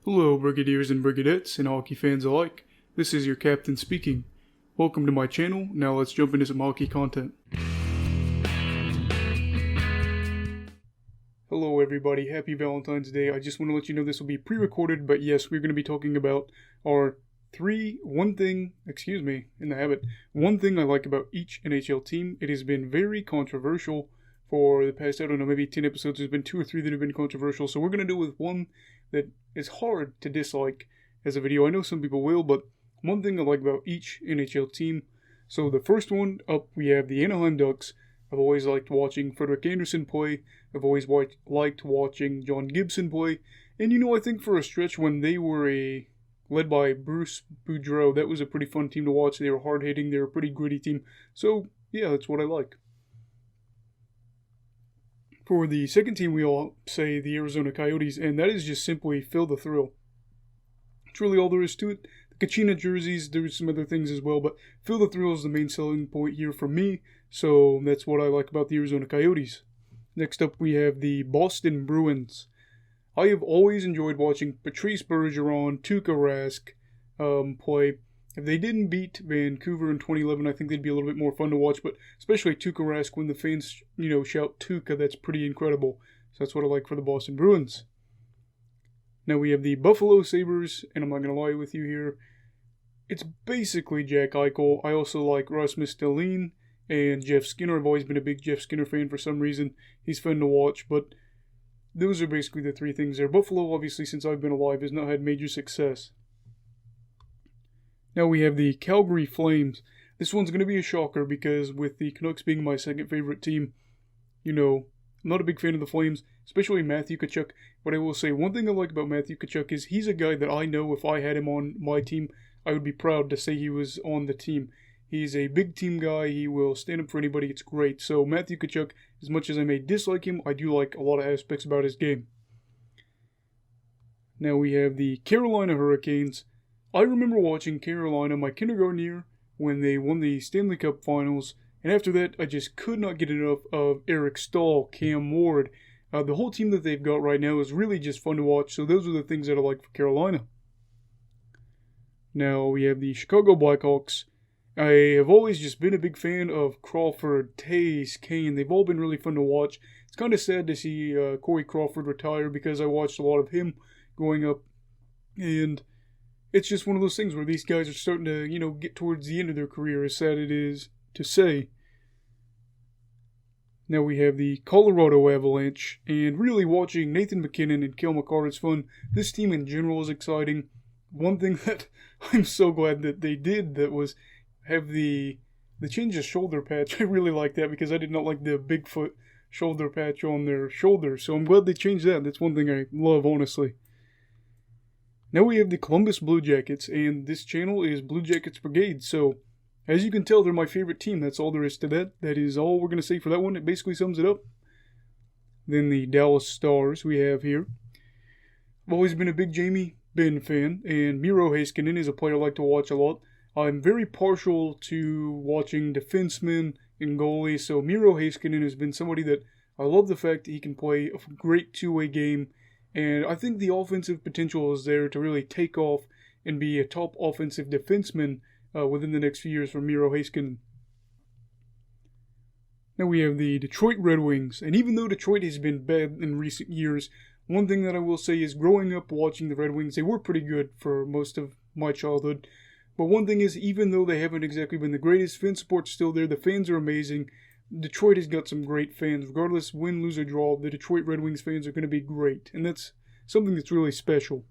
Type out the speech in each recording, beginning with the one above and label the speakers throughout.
Speaker 1: Hello, Brigadiers and Brigadettes and hockey fans alike. This is your captain speaking. Welcome to my channel. Now let's jump into some hockey content. Hello everybody, happy Valentine's Day. I just want to let you know this will be pre-recorded, but yes, we're going to be talking about our one thing I like about each NHL team. It has been very controversial for the past, 10 episodes. There's been 2 or 3 that have been controversial, so we're going to do with one that is hard to dislike as a video. I know some people will, but one thing I like about each NHL team. So the first one up, we have the Anaheim Ducks. I've always liked watching Frederik Andersen play. I've always liked watching John Gibson play. And I think for a stretch when they were led by Bruce Boudreau, that was a pretty fun team to watch. They were hard-hitting. They were a pretty gritty team. So, yeah, that's what I like. For the second team, we all say the Arizona Coyotes, and that is just simply Feel the Thrill. It's really all there is to it. The Kachina jerseys, there's some other things as well, but Feel the Thrill is the main selling point here for me, so that's what I like about the Arizona Coyotes. Next up, we have the Boston Bruins. I have always enjoyed watching Patrice Bergeron, Tuukka Rask play. If they didn't beat Vancouver in 2011, I think they'd be a little bit more fun to watch, but especially Tuukka Rask, when the fans, shout Tuukka, that's pretty incredible. So that's what I like for the Boston Bruins. Now we have the Buffalo Sabres, and I'm not going to lie with you here. It's basically Jack Eichel. I also like Rasmus Dahlin and Jeff Skinner. I've always been a big Jeff Skinner fan for some reason. He's fun to watch, but those are basically the 3 things there. Buffalo, obviously, since I've been alive, has not had major success. Now we have the Calgary Flames. This one's going to be a shocker because with the Canucks being my second favorite team, I'm not a big fan of the Flames, especially Matthew Tkachuk. But I will say one thing I like about Matthew Tkachuk is he's a guy that I know if I had him on my team, I would be proud to say he was on the team. He's a big team guy. He will stand up for anybody. It's great. So Matthew Tkachuk, as much as I may dislike him, I do like a lot of aspects about his game. Now we have the Carolina Hurricanes. I remember watching Carolina my kindergarten year when they won the Stanley Cup Finals, and after that I just could not get enough of Eric Staal, Cam Ward. The whole team that they've got right now is really just fun to watch, so those are the things that I like for Carolina. Now we have the Chicago Blackhawks. I have always just been a big fan of Crawford, Tays, Kane. They've all been really fun to watch. It's kind of sad to see Corey Crawford retire because I watched a lot of him growing up, and it's just one of those things where these guys are starting to, get towards the end of their career, as sad it is to say. Now we have the Colorado Avalanche, and really watching Nathan MacKinnon and Cale Makar is fun. This team in general is exciting. One thing that I'm so glad that they did that was have the change of shoulder patch. I really like that because I did not like the Bigfoot shoulder patch on their shoulder, so I'm glad they changed that. That's one thing I love, honestly. Now we have the Columbus Blue Jackets, and this channel is Blue Jackets Brigade, so as you can tell, they're my favorite team. That's all there is to that. That is all we're going to say for that one. It basically sums it up. Then the Dallas Stars we have here. I've always been a big Jamie Benn fan, and Miro Heiskanen is a player I like to watch a lot. I'm very partial to watching defensemen and goalies, so Miro Heiskanen has been somebody that I love the fact that he can play a great two-way game. And I think the offensive potential is there to really take off and be a top offensive defenseman within the next few years for Miro Heiskanen. Now we have the Detroit Red Wings. And even though Detroit has been bad in recent years, one thing that I will say is growing up watching the Red Wings, they were pretty good for most of my childhood. But one thing is, even though they haven't exactly been the greatest, fan support's still there. The fans are amazing. Detroit has got some great fans. Regardless, win, lose, or draw, the Detroit Red Wings fans are going to be great. And that's something that's really special.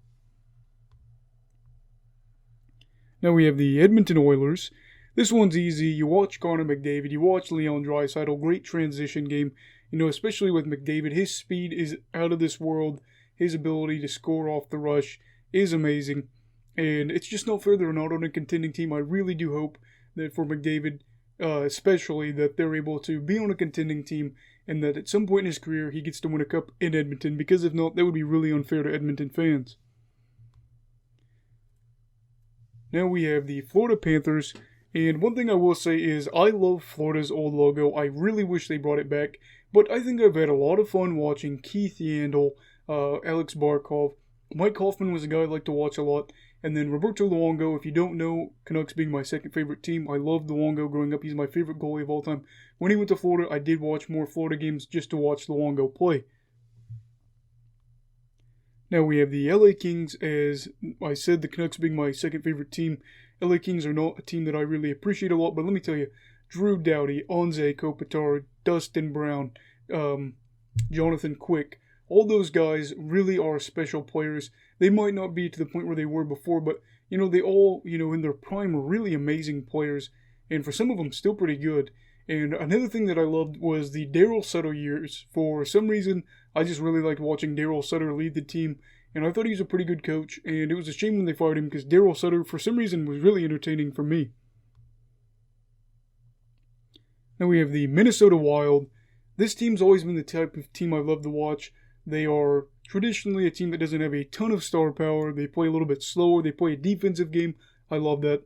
Speaker 1: Now we have the Edmonton Oilers. This one's easy. You watch Connor McDavid. You watch Leon Draisaitl. Great transition game. Especially with McDavid. His speed is out of this world. His ability to score off the rush is amazing. And it's just not fair they're not on a contending team. I really do hope that for McDavid, especially, that they're able to be on a contending team and that at some point in his career he gets to win a cup in Edmonton, because if not, that would be really unfair to Edmonton fans. Now we have the Florida Panthers, and one thing I will say is I love Florida's old logo. I really wish they brought it back, but I think I've had a lot of fun watching Keith Yandle, Alex Barkov, Mike Hoffman was a guy I liked to watch a lot. And then Roberto Luongo, if you don't know, Canucks being my second favorite team, I loved Luongo growing up. He's my favorite goalie of all time. When he went to Florida, I did watch more Florida games just to watch Luongo play. Now we have the LA Kings. As I said, the Canucks being my second favorite team. LA Kings are not a team that I really appreciate a lot, but let me tell you, Drew Doughty, Anze Kopitar, Dustin Brown, Jonathan Quick, all those guys really are special players. They might not be to the point where they were before, but, they all, in their prime are really amazing players. And for some of them, still pretty good. And another thing that I loved was the Daryl Sutter years. For some reason, I just really liked watching Daryl Sutter lead the team. And I thought he was a pretty good coach. And it was a shame when they fired him because Daryl Sutter, for some reason, was really entertaining for me. Now we have the Minnesota Wild. This team's always been the type of team I love to watch. They are traditionally a team that doesn't have a ton of star power. They play a little bit slower. They play a defensive game. I love that.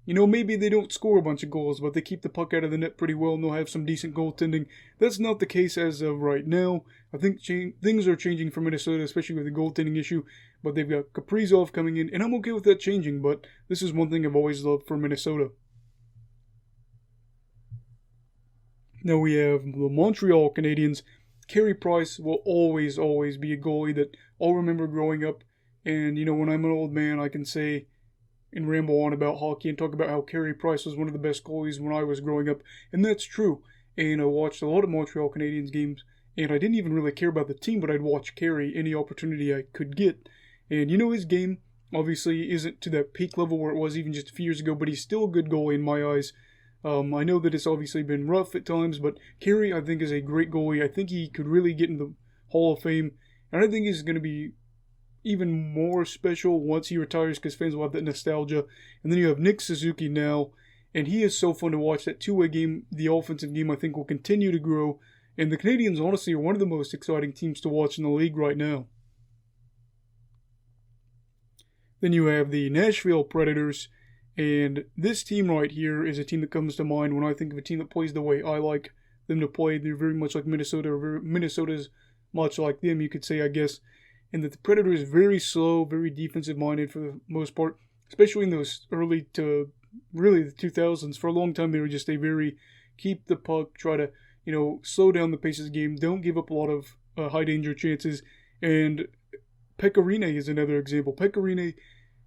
Speaker 1: Maybe they don't score a bunch of goals, but they keep the puck out of the net pretty well, and they'll have some decent goaltending. That's not the case as of right now. I think things are changing for Minnesota, especially with the goaltending issue, but they've got Kaprizov coming in, and I'm okay with that changing, but this is one thing I've always loved for Minnesota. Now we have the Montreal Canadiens. Carey Price will always be a goalie that I'll remember growing up. And, when I'm an old man, I can say and ramble on about hockey and talk about how Carey Price was one of the best goalies when I was growing up. And that's true. And I watched a lot of Montreal Canadiens games. And I didn't even really care about the team, but I'd watch Carey any opportunity I could get. And, his game obviously isn't to that peak level where it was even just a few years ago, but he's still a good goalie in my eyes. I know that it's obviously been rough at times, but Carey, I think, is a great goalie. I think he could really get in the Hall of Fame, and I think he's going to be even more special once he retires because fans will have that nostalgia. And then you have Nick Suzuki now, and he is so fun to watch. That two-way game, the offensive game, I think will continue to grow, and the Canadiens, honestly, are one of the most exciting teams to watch in the league right now. Then you have the Nashville Predators. And this team right here is a team that comes to mind when I think of a team that plays the way I like them to play. They're very much like Minnesota, or Minnesota's much like them, you could say, I guess. And that the Predators are very slow, very defensive-minded for the most part, especially in those early to really the 2000s. For a long time, they were just a very keep the puck, try to, slow down the pace of the game, don't give up a lot of high-danger chances. And Pekka Rinne is another example. Pekka Rinne,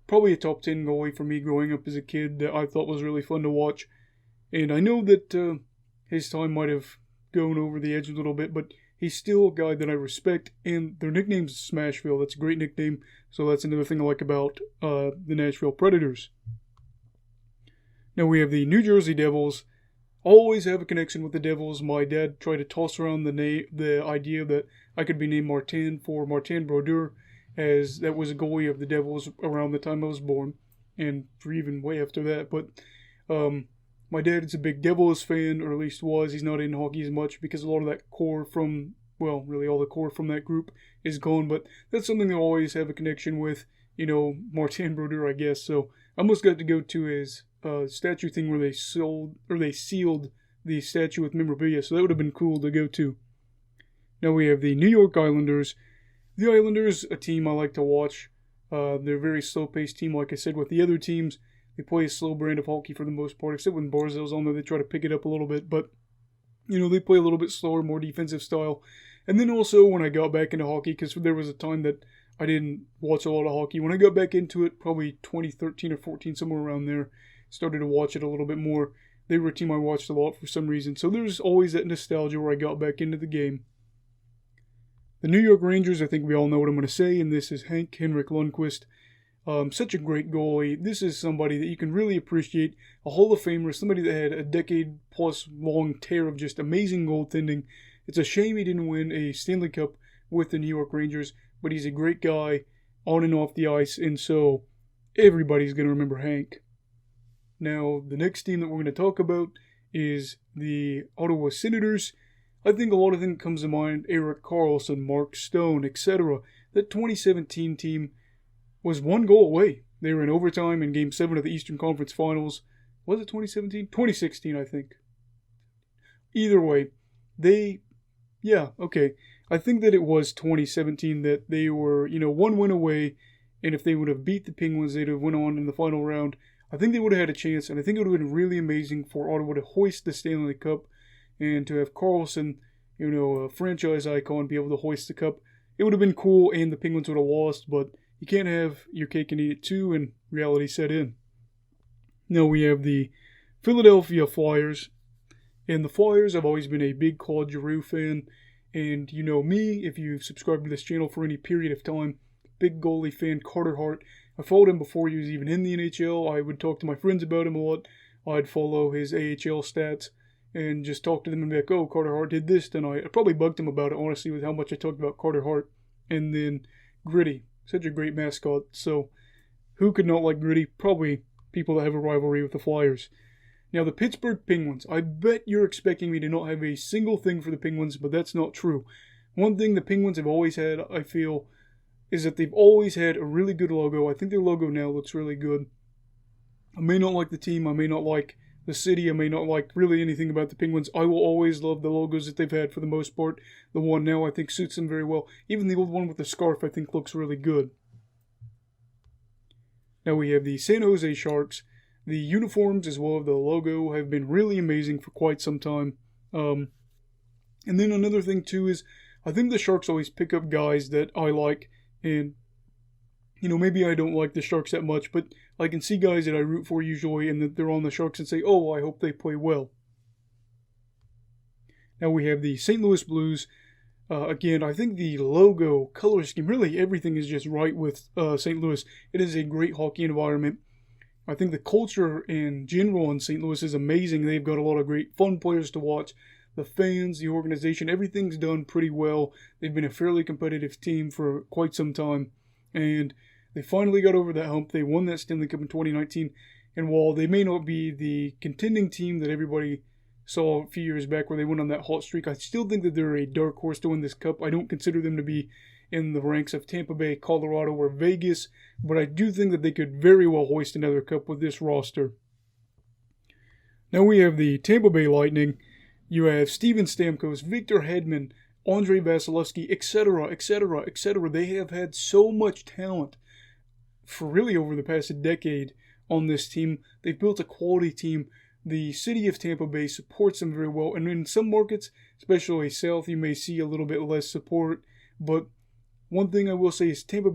Speaker 1: probably a top 10 goalie for me growing up as a kid that I thought was really fun to watch. And I know that his time might have gone over the edge a little bit, but he's still a guy that I respect. And their nickname's Smashville. That's a great nickname. So that's another thing I like about the Nashville Predators. Now we have the New Jersey Devils. Always have a connection with the Devils. My dad tried to toss around the idea that I could be named Martin for Martin Brodeur, as that was a goalie of the Devils around the time I was born, and for even way after that. But my dad is a big Devils fan, or at least was. He's not in hockey as much because a lot of that core from, well, really all the core from that group is gone. But that's something they always have a connection with, Martin Brodeur, I guess. So I almost got to go to his statue thing where they sealed the statue with memorabilia. So that would have been cool to go to. Now we have the New York Islanders. The Islanders, a team I like to watch. They're a very slow-paced team, like I said, with the other teams. They play a slow brand of hockey for the most part, except when Barzal's on there, they try to pick it up a little bit. But, they play a little bit slower, more defensive style. And then also when I got back into hockey, because there was a time that I didn't watch a lot of hockey. When I got back into it, probably 2013 or 14, somewhere around there, started to watch it a little bit more. They were a team I watched a lot for some reason. So there's always that nostalgia where I got back into the game. The New York Rangers, I think we all know what I'm going to say, and this is Hank Henrik Lundqvist. Such a great goalie. This is somebody that you can really appreciate. A Hall of Famer, somebody that had a decade-plus long tear of just amazing goaltending. It's a shame he didn't win a Stanley Cup with the New York Rangers, but he's a great guy on and off the ice, and so everybody's going to remember Hank. Now, the next team that we're going to talk about is the Ottawa Senators. I think a lot of things comes to mind, Erik Karlsson, Mark Stone, etc. That 2017 team was one goal away. They were in overtime in Game 7 of the Eastern Conference Finals. Was it 2017? 2016, I think. Either way, I think that it was 2017 that they were, one win away, and if they would have beat the Penguins, they'd have went on in the final round. I think they would have had a chance, and I think it would have been really amazing for Ottawa to hoist the Stanley Cup and to have Carlson, a franchise icon, be able to hoist the cup. It would have been cool, and the Penguins would have lost, but you can't have your cake and eat it too, and reality set in. Now we have the Philadelphia Flyers, and the Flyers have always been a big Claude Giroux fan, and you know me, if you've subscribed to this channel for any period of time, big goalie fan, Carter Hart. I followed him before he was even in the NHL. I would talk to my friends about him a lot. I'd follow his AHL stats and just talk to them and be like, oh, Carter Hart did this tonight. I probably bugged him about it, honestly, with how much I talked about Carter Hart. And then Gritty, such a great mascot. So who could not like Gritty? Probably people that have a rivalry with the Flyers. Now, the Pittsburgh Penguins. I bet you're expecting me to not have a single thing for the Penguins, but that's not true. One thing the Penguins have always had, I feel, is that they've always had a really good logo. I think their logo now looks really good. I may not like the team. I may not like the city. I may not like really anything about the Penguins. I will always love the logos that they've had for the most part. The one now I think suits them very well. Even the old one with the scarf I think looks really good. Now we have the San Jose Sharks. The uniforms as well as the logo have been really amazing for quite some time. And then another thing too is I think the Sharks always pick up guys that I like. And, maybe I don't like the Sharks that much, but I can see guys that I root for usually and that they're on the Sharks and say, oh, I hope they play well. Now we have the St. Louis Blues. Again, I think the logo, color scheme, really everything is just right with St. Louis. It is a great hockey environment. I think the culture in general in St. Louis is amazing. They've got a lot of great fun players to watch. The fans, the organization, everything's done pretty well. They've been a fairly competitive team for quite some time. And they finally got over that hump. They won that Stanley Cup in 2019. And while they may not be the contending team that everybody saw a few years back where they went on that hot streak, I still think that they're a dark horse to win this cup. I don't consider them to be in the ranks of Tampa Bay, Colorado, or Vegas. But I do think that they could very well hoist another cup with this roster. Now we have the Tampa Bay Lightning. You have Steven Stamkos, Victor Hedman, Andrei Vasilevsky, etc., etc., etc. They have had so much talent for really over the past decade on this team. They've built a quality team. The city of Tampa Bay supports them very well. And in some markets, especially south, you may see a little bit less support. But one thing I will say is Tampa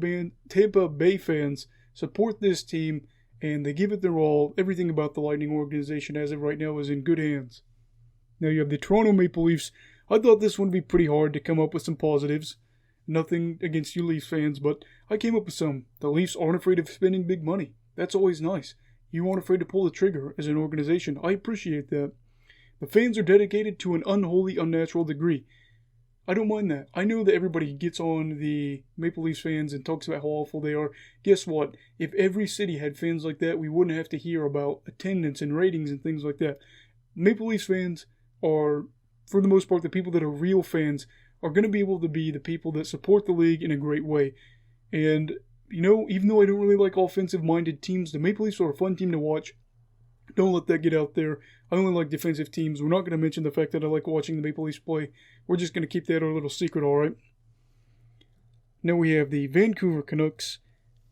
Speaker 1: Bay fans support this team and they give it their all. Everything about the Lightning organization as of right now is in good hands. Now you have the Toronto Maple Leafs. I thought this one would be pretty hard to come up with some positives. Nothing against you Leafs fans, but I came up with some. The Leafs aren't afraid of spending big money. That's always nice. You aren't afraid to pull the trigger as an organization. I appreciate that. The fans are dedicated to an unholy, unnatural degree. I don't mind that. I know that everybody gets on the Maple Leafs fans and talks about how awful they are. Guess what? If every city had fans like that, we wouldn't have to hear about attendance and ratings and things like that. Maple Leafs fans are, for the most part, the people that are real fans are going to be able to be the people that support the league in a great way. And, even though I don't really like offensive-minded teams, the Maple Leafs are a fun team to watch. Don't let that get out there. I only like defensive teams. We're not going to mention the fact that I like watching the Maple Leafs play. We're just going to keep that our little secret, alright? Now we have the Vancouver Canucks.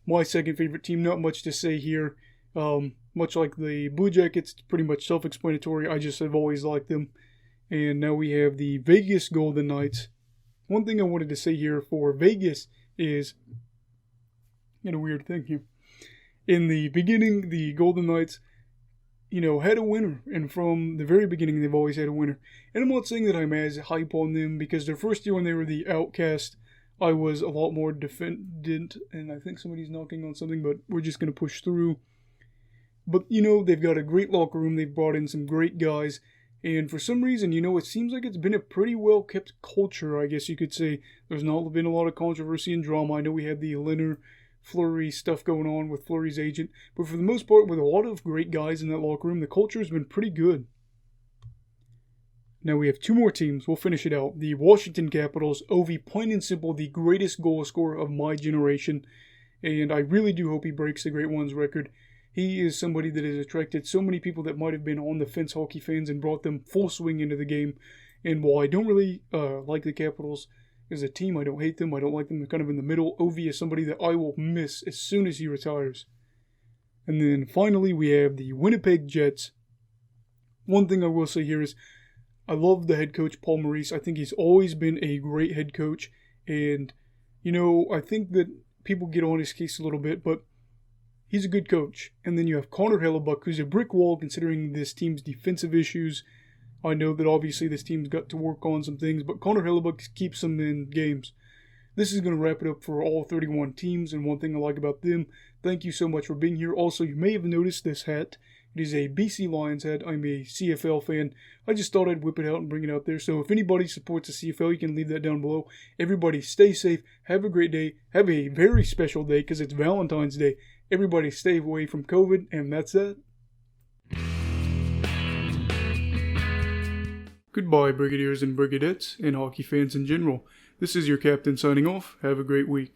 Speaker 1: My second favorite team. Not much to say here. Much like the Blue Jackets, it's pretty much self-explanatory. I just have always liked them. And now we have the Vegas Golden Knights. One thing I wanted to say here for Vegas is, a weird thing here. In the beginning, the Golden Knights, had a winner. And from the very beginning, they've always had a winner. And I'm not saying that I'm as hype on them, because their first year when they were the outcast, I was a lot more defendant. And I think somebody's knocking on something, but we're just going to push through. But, they've got a great locker room. They've brought in some great guys. And for some reason, it seems like it's been a pretty well-kept culture, I guess you could say. There's not been a lot of controversy and drama. I know we had the Leonard Fleury stuff going on with Fleury's agent. But for the most part, with a lot of great guys in that locker room, the culture has been pretty good. Now we have two more teams. We'll finish it out. The Washington Capitals. Ovi, plain and simple, the greatest goal scorer of my generation. And I really do hope he breaks the Great Ones record. He is somebody that has attracted so many people that might have been on the fence hockey fans and brought them full swing into the game. And while I don't really like the Capitals, as a team. I don't hate them. I don't like them. They're kind of in the middle. Ovi is somebody that I will miss as soon as he retires. And then finally, we have the Winnipeg Jets. One thing I will say here is I love the head coach, Paul Maurice. I think he's always been a great head coach. And, I think that people get on his case a little bit, but he's a good coach. And then you have Connor Hellebuck, who's a brick wall considering this team's defensive issues. I know that obviously this team's got to work on some things, but Connor Hellebuck keeps them in games. This is going to wrap it up for all 31 teams, and one thing I like about them, thank you so much for being here. Also, you may have noticed this hat. It is a BC Lions hat. I'm a CFL fan. I just thought I'd whip it out and bring it out there. So if anybody supports the CFL, you can leave that down below. Everybody stay safe. Have a great day. Have a very special day because it's Valentine's Day. Everybody stay away from COVID, and that's that. Goodbye, Brigadiers and Brigadettes, and hockey fans in general. This is your captain signing off. Have a great week.